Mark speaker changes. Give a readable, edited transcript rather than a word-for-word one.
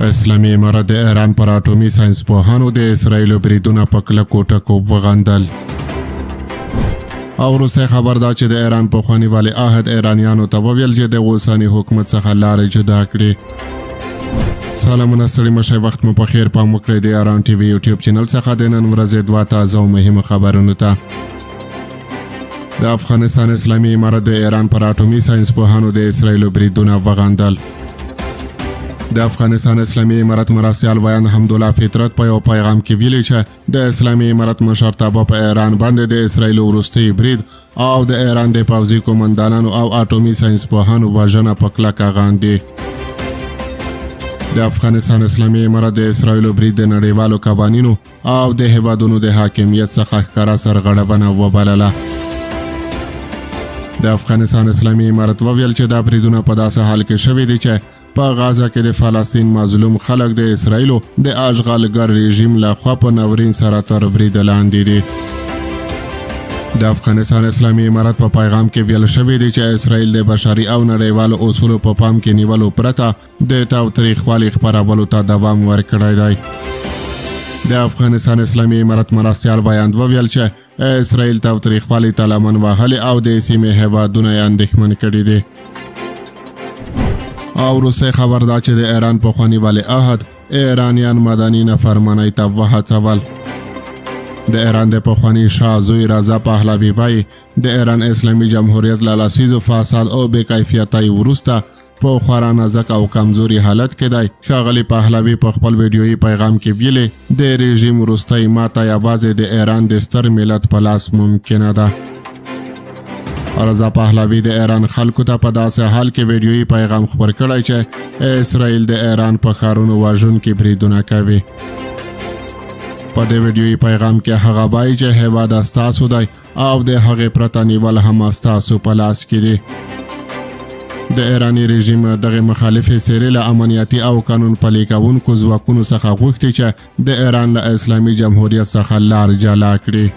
Speaker 1: اسلامي امارت د ایران پر اټومي ساينس پوهانو د اسرایل بریدونه په کلکو ټکو وغندل. او روسي خبر دا چې د ایران پخوانی ولی عهد ایرانیانو ته وویل چې د اوسني حکومت څخه لارې جدا کړي. سلامونه ستړي مشئ، وخت مو په خیر. پام وکړئ د ایران ټي وي یوټیوب چینل څخه د نن ورځې 2 تازه او مهمه خبرونو ته. د افغانستان اسلامي امارت د ایران پر اټومي ساينس پوهانو د اسرایل بریدونه وغندل. د افغانستان اسلامي امارت مرستیال بیان حمدالله فطرت په یو پیغام کې ویلي چې د اسلامي امارت مشرتابه په ایران باندې د اسرایل وروستي برید او د ایران د پوځي قومندانانو او اټومي ساينس پوهانو وژنه په کلکه غاندي. د افغانستان اسلامي امارت د اسرایل برید د نړیوالو قوانینو او د هیوادونو د حاکمیت څخه ښکاره سرغړونه وبلله. د افغانستان اسلامي امارت وویل چې دا بریدونه په داسې حال کې شوي دي چې په غزه کې د فلسطین مظلوم خلک د اسرایل د اشغالګر رژیم له خوا په ناورین سره تر برید لاندې دي. د افغانستان اسلامي امارت په پیغام کې ویل شوی دی چې اسرایل د بشري او نړیوالو اصولو په پام کې نیولو پرته د تاوتریخوالي خپرولو ته دوام ورکړی دی. د افغانستان اسلامي امارت مرستیال بیان وویل چې اسرایل تاوتریخوالي ته لمن وهلې او د سیمې هیوادونه یې اندېښمن کړي دي. او روسي خبر دا چې د ایران پخوانی ولی عهد ایرانیان مدني نافرمانی ته وهڅول. د ایران د پخوانی شاه زوی رضا پهلوي وایي د ایران اسلامي جمهوریت له لسیزو فساد او بې کیفیتۍ وروسته په خورا نازک او کمزوري حالت کې دی. ښاغلي پهلوي په خپل ویډیویي پیغام کې ویلي د رژیم وروستۍ ماته یوازې د ایران د ستر ملت په لاس ممکنه ده. رضا پهلوي د ایران خلکو ته په داسې حال کې ویډیویي پیغام خپور کړی چې اسرایل د ایران په ښارونو وژونکي بریدونه کوي. په دې ویډیویي پیغام کې هغه وایي چې هیواد ستاسو دی او د هغې پرته نیول هم ستاسو په لاس کې دي. د ایراني رژیم دغه مخالفې څېرې له امنیتي او قانون پلي کوونکو ځواکونو څخه غوښتي چې د ایران له اسلامي جمهوریت څخه لار جلا کړي.